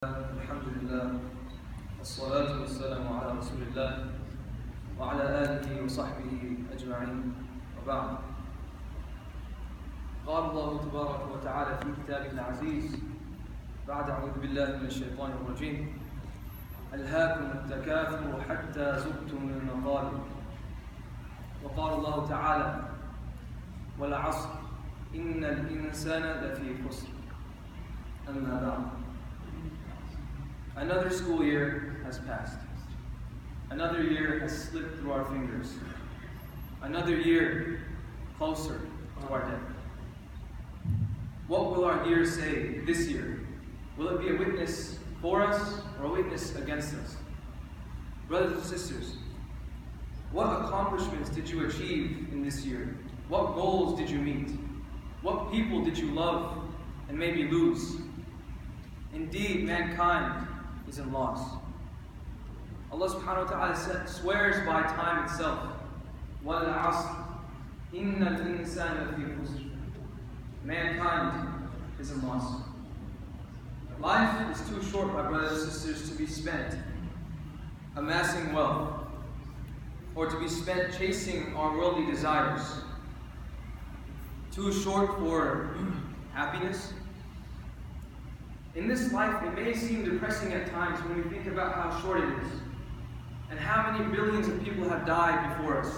الحمد لله والصلاة والسلام على رسول الله وعلى آله وصحبه أجمعين وبعد. قال الله تبارك وتعالى في كتابه العزيز بعد أعوذ بالله من الشيطان الرجيم: ألهاكم التكاثر حتى زرتم المقابر. وقال الله تعالى: والعصر إن الإنسان لفي خسر. أما بعد. Another school year has passed. Another year has slipped through our fingers. Another year closer to our death. What will our year say this year? Will it be a witness for us or a witness against us? Brothers and sisters, what accomplishments did you achieve in this year? What goals did you meet? What people did you love and maybe lose? Indeed, mankind is in loss. Allah Subhanah wa ta'ala swears by time itself. وَالْعَصْرِ إِنَّ الْإِنسَانَ لَفِي خُسْرٍ. Mankind is in loss. Life is too short, my brothers and sisters, to be spent amassing wealth or to be spent chasing our worldly desires. Too short for happiness. In this life, it may seem depressing at times when we think about how short it is, and how many billions of people have died before us,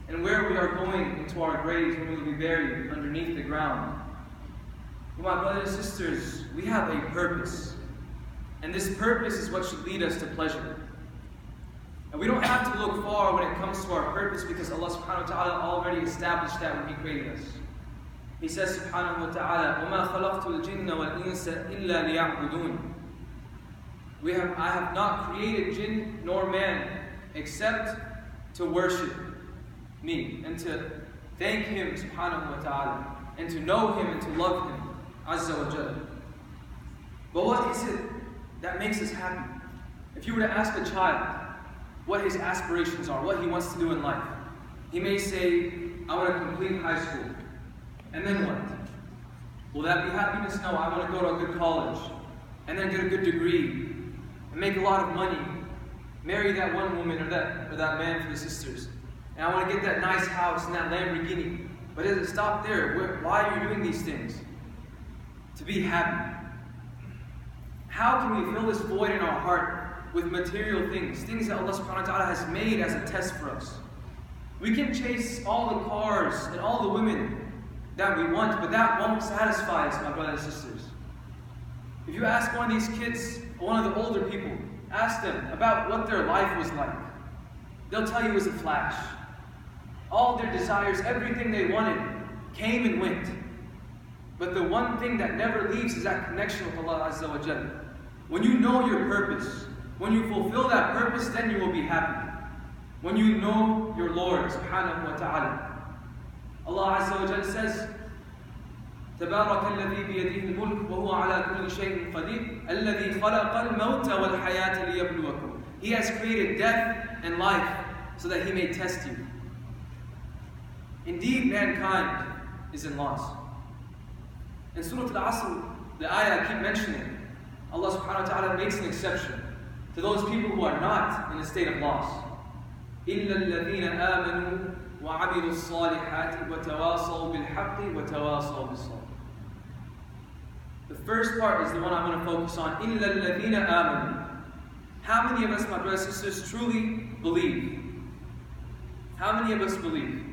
and where we are going into our graves when we will be buried underneath the ground. But my brothers and sisters, we have a purpose, and this purpose is what should lead us to pleasure. And we don't have to look far when it comes to our purpose, because Allah Subhanah wa ta'ala already established that when He created us. He says subhanahu wa ta'ala, وَمَا خَلَقْتُ الْجِنَّ وَالْإِنسَ إِلَّا لِيَعْبُدُونَ. I have not created jinn nor man except to worship me and to thank Him subhanahu wa ta'ala and to know Him and to love Him azza wa jalla. But what is it that makes us happy? If you were to ask a child what his aspirations are, what he wants to do in life, he may say, I want to complete high school. And then what? Will that be happiness? No, I want to go to a good college, and then get a good degree, and make a lot of money, marry that one woman or that man for the sisters. And I want to get that nice house and that Lamborghini. But does it stop there? Why are you doing these things? To be happy. How can we fill this void in our heart with material things? Things that Allah Subhanahu wa ta'ala has made as a test for us. We can chase all the cars and all the women that we want, but that won't satisfy us, my brothers and sisters. If you ask one of these kids, or one of the older people, ask them about what their life was like, they'll tell you it was a flash. All their desires, everything they wanted, came and went. But the one thing that never leaves is that connection with Allah Azza wa Jalla. When you know your purpose, when you fulfill that purpose, then you will be happy. When you know your Lord Subhanahu wa ta'ala. Allah Azza wa Jalla says, تبارك الذي بيده الملك وهو على كل شيء قدير الذي خلق الموت والحياة ليبلوكم. He has created death and life so that He may test you. Indeed, mankind is in loss. In Surah Al-Asr, the ayah I keep mentioning, Allah Subhanahu wa ta'ala makes an exception to those people who are not in a state of loss. إِلَّا الَّذِينَ آمَنُوا وَعَمِلُوا الصَّالِحَاتِ وَتَوَاصَوْا بِالْحَقِّ وَتَوَاصَوْا بِالصَّبْرِ. The first part is the one I'm going to focus on. إِلَّا الَّذِينَ آمَنُوا. How many of us, my brothers and sisters, truly believe? How many of us believe?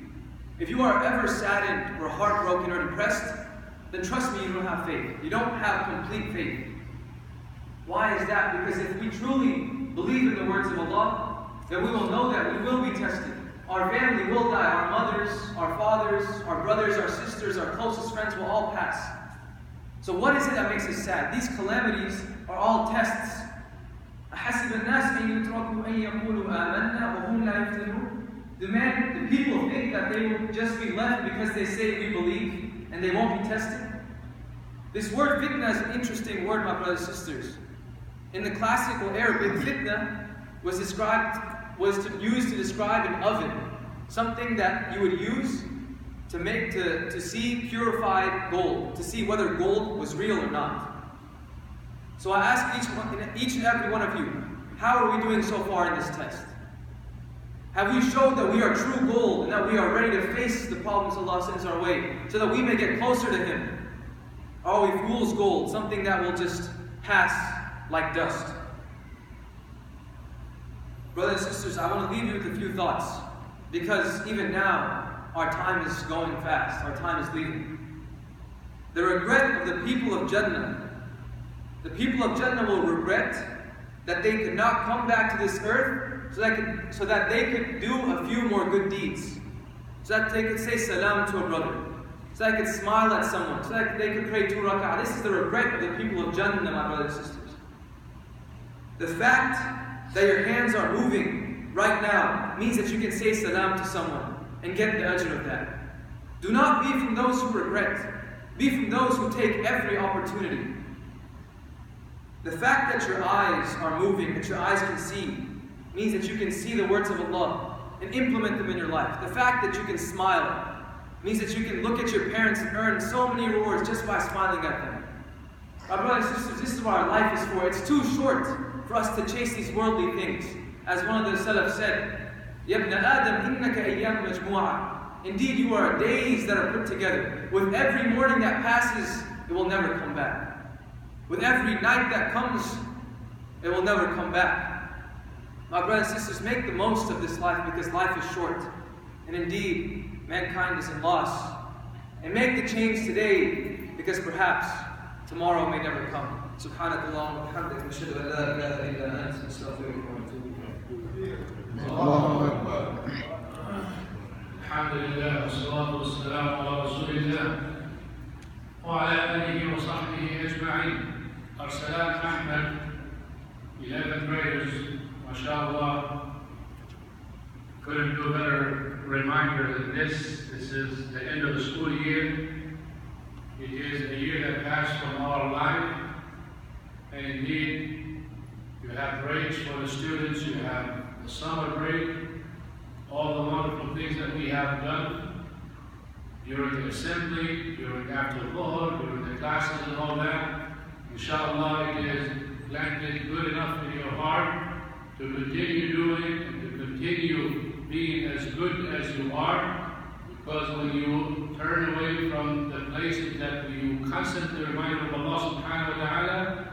If you are ever saddened or heartbroken or depressed, then trust me, you don't have faith. You don't have complete faith. Why is that? Because if we truly believe in the words of Allah, then we will know that we will be tested. Our family will die. Our mothers, our fathers, our brothers, our sisters, our closest friends will all pass. So what is it that makes us sad? These calamities are all tests. أَحَسِبَ النَّاسِ أَن يُتْرَكُوا أَن يَقُولُوا آمَنَّا وَهُمْ لَا يُفْتَنُونَ. The people think that they will just be left because they say we believe and they won't be tested. This word fitna is an interesting word, my brothers and sisters. In the classical Arabic, fitna was used to describe an oven, something that you would use to see purified gold, to see whether gold was real or not. So I ask each and every one of you, how are we doing so far in this test? Have we showed that we are true gold and that we are ready to face the problems Allah sends our way so that we may get closer to Him? Or are we fool's gold, something that will just pass like dust? Brothers and sisters, I want to leave you with a few thoughts, because even now, our time is going fast, our time is leaving. The regret of the people of Jannah, the people of Jannah will regret that they could not come back to this earth so that they could do a few more good deeds, so that they could say salam to a brother, so that they could smile at someone, so that they could pray 2 rak'ah. This is the regret of the people of Jannah, my brothers and sisters. The fact that your hands are moving right now means that you can say salam to someone and get the ajr of that. Do not be from those who regret. Be from those who take every opportunity. The fact that your eyes are moving, that your eyes can see, means that you can see the words of Allah and implement them in your life. The fact that you can smile means that you can look at your parents and earn so many rewards just by smiling at them. My brothers and sisters, this is what our life is for. It's too short for us to chase these worldly things. As one of the Salaf said, يَا ابْنَ آدَمْ إِنَّكَ أَيَّامٌ مَجْمُوعَةٌ. Indeed, you are days that are put together. With every morning that passes, it will never come back. With every night that comes, it will never come back. My brothers and sisters, make the most of this life, because life is short. And indeed, mankind is in loss. And make the change today, because perhaps tomorrow may never come. سبحانك اللهم وبحمدك نشهد أن لا إله إلا أنت نستغفرك ونتوب إليك. الله أكبر. الحمد لله والصلاة والسلام على رسول الله وعلى آله وصحبه أجمعين. أرسلان أحمد 11 graders, mashallah. Couldn't do a better reminder than this. This is the end of the school year. It is a year that passed from our life. And indeed, you have breaks for the students, you have the summer break, all the wonderful things that we have done during the assembly, during after Dhuhr, during the classes and all that. Inshallah, it is planted good enough in your heart to continue doing and to continue being as good as you are, because when you turn away from the places that you constantly remind of Allah Subhanah wa Ta'ala,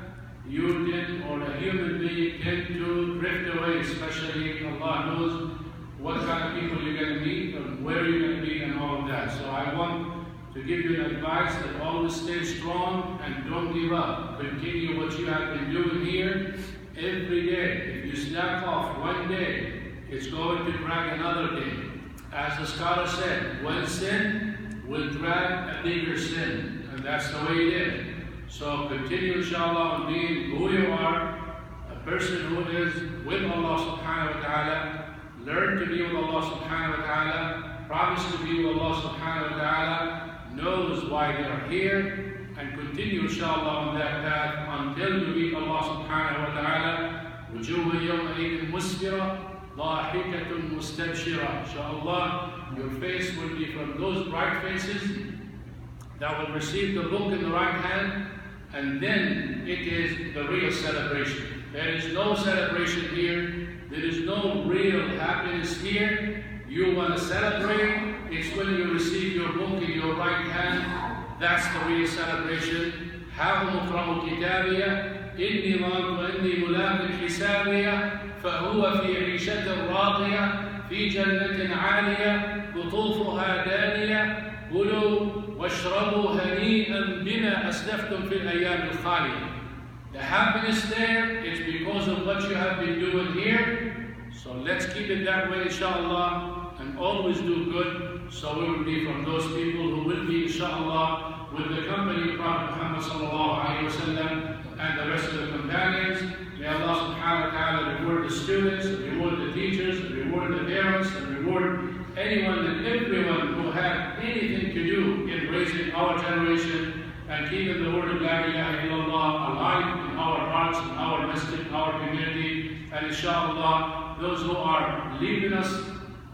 you tend, or a human being tend to drift away, especially Allah knows what kind of people you're going to meet and where you're going to be and all of that. So I want to give you an advice that always stay strong and don't give up. Continue what you have been doing here every day. If you slack off one day, it's going to drag another day. As the scholar said, one sin will drag a bigger sin, and that's the way it is. So continue, inshallah, on being who you are, a person who is with Allah Subhanahu wa Ta'ala. Learn to be with Allah Subhanahu wa Ta'ala. Promise to be with Allah Subhanahu wa Ta'ala. Knows why they are here, and continue, inshallah, on that path until you meet Allah Subhanahu wa Ta'ala. وجوه يومئذ مسفرة ضاحكة مستبشرة. Inshallah, your face will be from those bright faces that will receive the book in the right hand, and then it is the real celebration. There is no celebration here. There is no real happiness here. You want to celebrate, it's when you receive your book in your right hand. That's the real celebration. هاهم اقرأوا كتابي إني ظننت أني ملاق حسابي فهو في عيشة راضية في جنة عالية قطوفها دانية كلوا واشربوا هنيئا بما أسلفتم في الأيام الخالية. The happiness there is because of what you have been doing here. So let's keep it that way, inshallah, and always do good. So we will be from those people who will be, inshallah, with the company of Prophet Muhammad sallallahu alayhi wa sallam and the rest of the companions. May Allah subhanahu wa ta'ala reward the students, reward the teachers, reward the parents, and reward anyone and everyone who had anything to do in raising our generation and keeping the word of La ilaha illallah alive in our hearts, in our masjid, in our community. And inshallah, those who are leaving us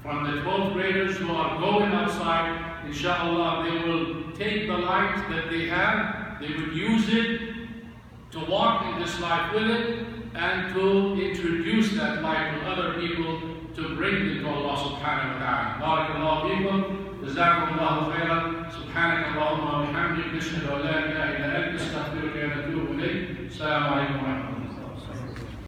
from the 12th graders who are going outside, inshallah, they will take the light that they have, they will use it to walk in this life with it, and to introduce that life to other people, to bring it to Allah Subhanah wa ta'ala. Barakallahu feekum, jazakumullahu khairan, subhanaka Allahumma wa bihamdik, nashhadu an la ilaha illa